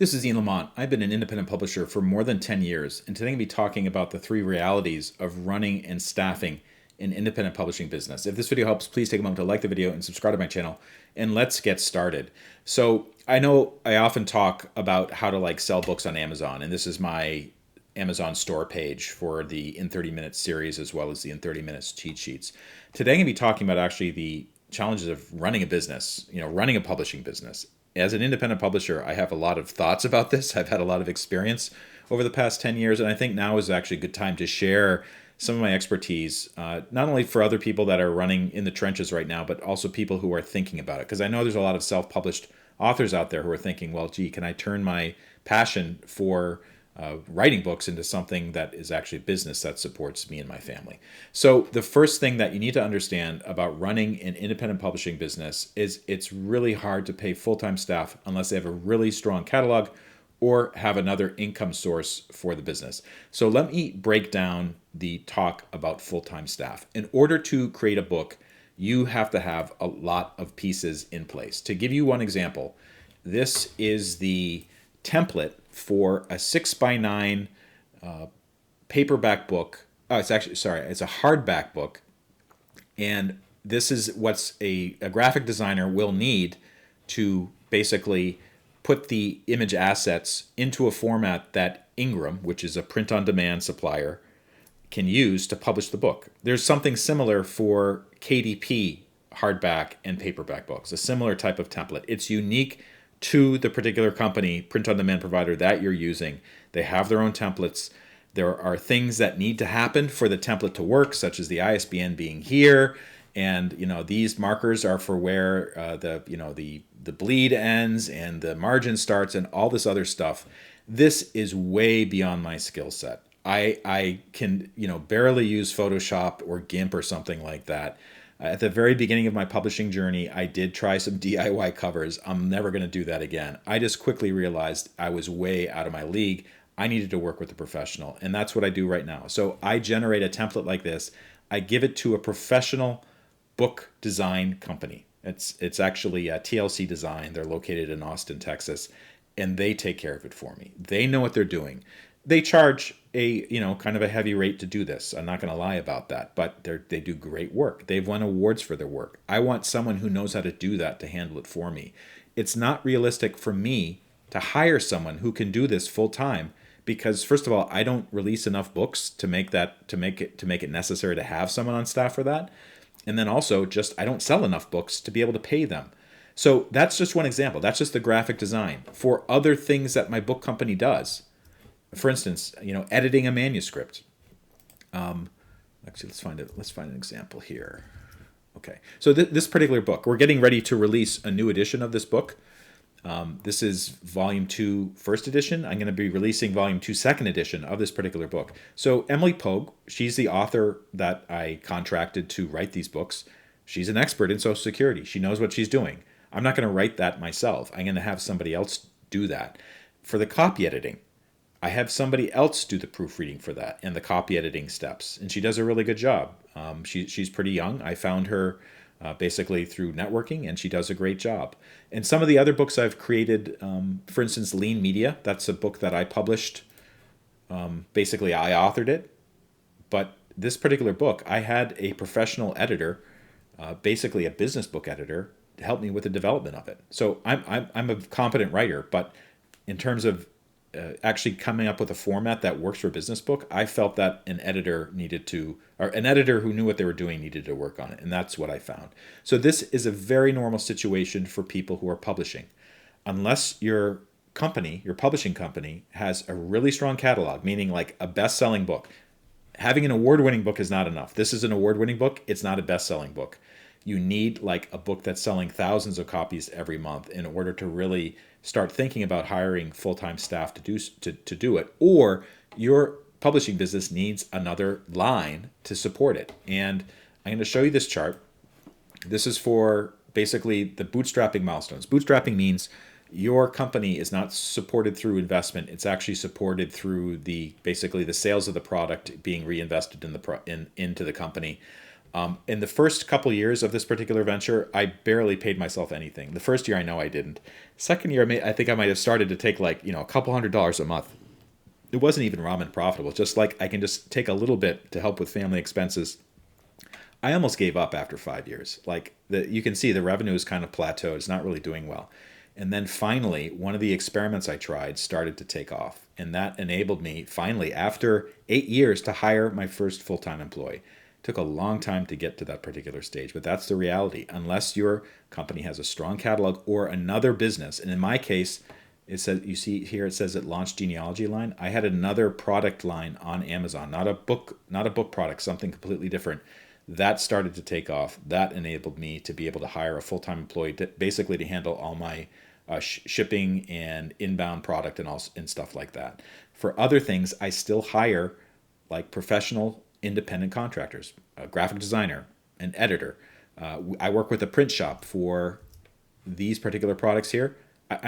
This is Ian Lamont. I've been an independent publisher for more than 10 years, and today I'm going to be talking about the three realities of running and staffing an independent publishing business. If this video helps, please take a moment to like the video and subscribe to my channel, and let's get started. So I know I often talk about how to sell books on Amazon, and this is my Amazon store page for the In 30 Minutes series as well as the In 30 Minutes cheat sheets. Today I'm going to be talking about actually the challenges of running a business, running a publishing business. As an independent publisher, I have a lot of thoughts about this. I've had a lot of experience over the past 10 years, and I think now is actually a good time to share some of my expertise, not only for other people that are running in the trenches right now, but also people who are thinking about it. Because I know there's a lot of self-published authors out there who are thinking, well, gee, can I turn my passion for writing books into something that is actually a business that supports me and my family? So the first thing that you need to understand about running an independent publishing business is it's really hard to pay full-time staff unless they have a really strong catalog or have another income source for the business. So let me break down the talk about full-time staff. In order to create a book, you have to have a lot of pieces in place. To give you one example, this is the template for a 6x9 paperback book. Oh, it's a hardback book. And this is what's a graphic designer will need to basically put the image assets into a format that Ingram, which is a print-on-demand supplier, can use to publish the book. There's something similar for KDP hardback and paperback books, a similar type of template. It's unique to the particular company, print-on-demand provider that you're using. They have their own templates. There are things that need to happen for the template to work, such as the ISBN being here, and these markers are for where the bleed ends and the margin starts and all this other stuff. This is way beyond my skill set. I can barely use Photoshop or GIMP or something like that. At the very beginning of my publishing journey, I did try some DIY covers. I'm never going to do that again. I just quickly realized I was way out of my league. I needed to work with a professional, and that's what I do right now. So I generate a template like this. I give it to a professional book design company. It's actually a TLC Design. They're located in Austin, Texas, and they take care of it for me. They know what they're doing. They charge a kind of a heavy rate to do this. I'm not going to lie about that, but they do great work. They've won awards for their work. I want someone who knows how to do that to handle it for me. It's not realistic for me to hire someone who can do this full time because, first of all, I don't release enough books to make it necessary to have someone on staff for that. And then also I don't sell enough books to be able to pay them. So that's just one example. That's just the graphic design. For other things that my book company does, for instance, editing a manuscript. Actually, let's find an example here. Okay, so this particular book, we're getting ready to release a new edition of this book. This is Volume 2 First Edition. I'm going to be releasing Volume 2 Second Edition of this particular book. So Emily Pogue, she's the author that I contracted to write these books. She's an expert in Social Security. She knows what she's doing. I'm not going to write that myself. I'm going to have somebody else do that. For the copy editing, I have somebody else do the proofreading for that and the copy editing steps, and she does a really good job. She's pretty young. I found her basically through networking, and she does a great job. And some of the other books I've created, for instance, Lean Media, that's a book that I published. Basically, I authored it, but this particular book, I had a professional editor, basically a business book editor, to help me with the development of it. So I'm a competent writer, but in terms of actually coming up with a format that works for a business book, I felt that an editor who knew what they were doing needed to work on it, and that's what I found. So this is a very normal situation for people who are publishing. Unless your publishing company, has a really strong catalog, meaning like a best-selling book. Having an award-winning book is not enough. This is an award-winning book. It's not a best-selling book. You need like a book that's selling thousands of copies every month in order to really start thinking about hiring full-time staff to do it, or your publishing business needs another line to support it. And I'm going to show you this chart. This is for basically the bootstrapping milestones. Bootstrapping means your company is not supported through investment. It's actually supported through basically the sales of the product being reinvested into the company. In the first couple years of this particular venture, I barely paid myself anything. The first year, I know I didn't. Second year, I think I might have started to take like, a couple $100s a month. It wasn't even ramen profitable. Just like I can just take a little bit to help with family expenses. I almost gave up after 5 years. Like you can see the revenue is kind of plateaued. It's not really doing well. And then finally, one of the experiments I tried started to take off. And that enabled me finally, after 8 years, to hire my first full-time employee. It took a long time to get to that particular stage, but that's the reality. Unless your company has a strong catalog or another business, and in my case, it says, you see here, it says it launched genealogy line. I had another product line on Amazon, not a book product, something completely different. That started to take off. That enabled me to be able to hire a full-time employee basically to handle all my shipping and inbound product and stuff like that. For other things, I still hire like professional independent contractors, a graphic designer, an editor. I work with a print shop for these particular products here.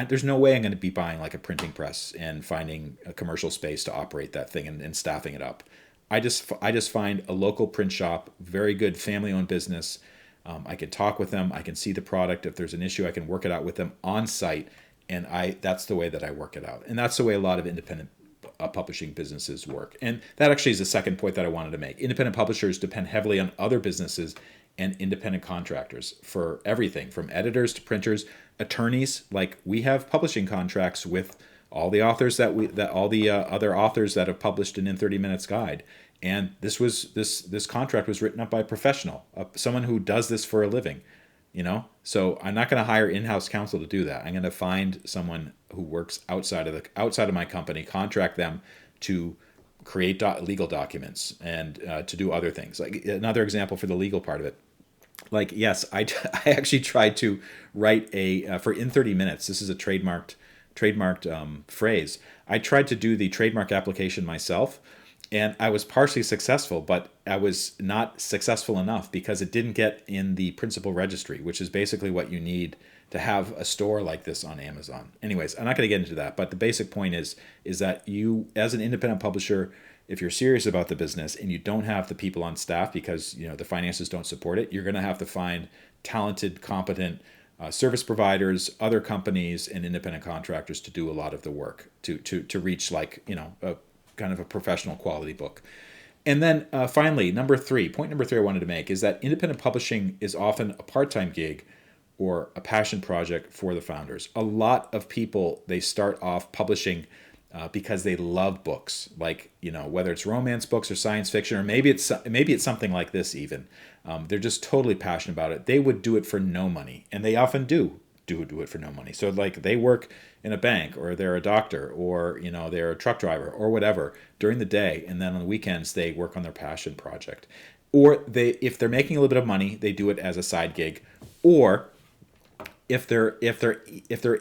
There's no way I'm going to be buying like a printing press and finding a commercial space to operate that thing and staffing it up. I just find a local print shop, very good family-owned business. I can talk with them. I can see the product. If there's an issue, I can work it out with them on site. And that's the way that I work it out. And that's the way a lot of independent publishing businesses work. And that actually is the second point that I wanted to make. Independent publishers depend heavily on other businesses and independent contractors for everything from editors to printers, attorneys. Like we have publishing contracts with all the authors all the other authors that have published an In 30 Minutes guide. And this contract was written up by a professional, someone who does this for a living, So I'm not going to hire in-house counsel to do that. I'm going to find someone who works outside of my company, contract them to create legal documents and to do other things. Like another example for the legal part of it. Like, yes, I actually tried to write for In 30 Minutes. This is a trademarked phrase. I tried to do the trademark application myself, and I was partially successful, but I was not successful enough because it didn't get in the principal registry, which is basically what you need to have a store like this on Amazon. Anyways, I'm not going to get into that, but the basic point is that you, as an independent publisher, if you're serious about the business and you don't have the people on staff because the finances don't support it, you're going to have to find talented, competent service providers, other companies, and independent contractors to do a lot of the work to reach a kind of a professional quality book. And then finally, point number three I wanted to make is that independent publishing is often a part-time gig or a passion project for the founders. A lot of people, they start off publishing because they love books, like whether it's romance books or science fiction, or maybe it's something like this even. They're just totally passionate about it. They would do it for no money, and they often do it for no money. So like they work in a bank, or they're a doctor, or they're a truck driver, or whatever during the day, and then on the weekends they work on their passion project. Or if they're making a little bit of money, they do it as a side gig, or if they're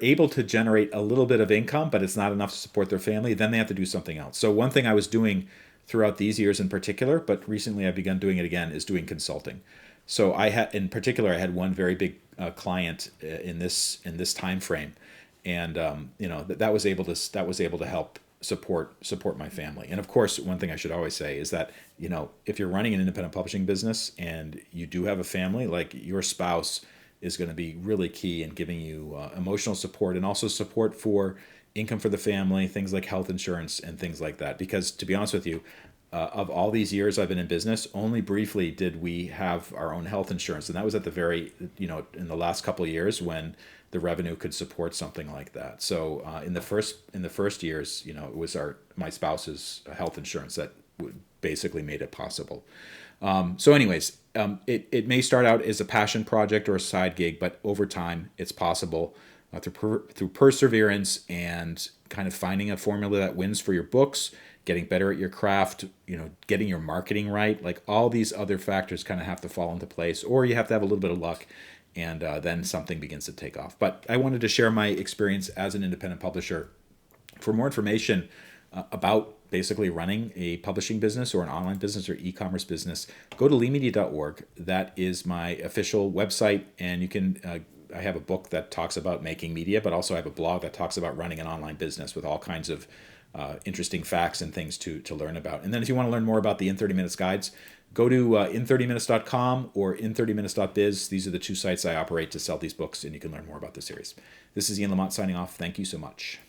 able to generate a little bit of income, but it's not enough to support their family, then they have to do something else. So one thing I was doing throughout these years in particular, but recently I've begun doing it again, is doing consulting. So I had one very big client in this time frame, and that was able to help support my family. And of course, one thing I should always say is that if you're running an independent publishing business and you do have a family, like your spouse is going to be really key in giving you emotional support and also support for income for the family, things like health insurance and things like that. Because to be honest with you, of all these years I've been in business, only briefly did we have our own health insurance. And that was at the very, in the last couple of years when the revenue could support something like that. So in the first years, it was my spouse's health insurance that basically made it possible. So anyways, it may start out as a passion project or a side gig, but over time it's possible through perseverance and kind of finding a formula that wins for your books, getting better at your craft, getting your marketing right. Like all these other factors kind of have to fall into place, or you have to have a little bit of luck, and then something begins to take off. But I wanted to share my experience as an independent publisher. For more information about basically running a publishing business or an online business or e-commerce business, go to leemedia.org. That is my official website, and you can. I have a book that talks about making media, but also I have a blog that talks about running an online business with all kinds of interesting facts and things to learn about. And then if you want to learn more about the In 30 Minutes guides, Go to in30minutes.com or in30minutes.biz. These are the two sites I operate to sell these books, and you can learn more about the series. This is Ian Lamont signing off. Thank you so much.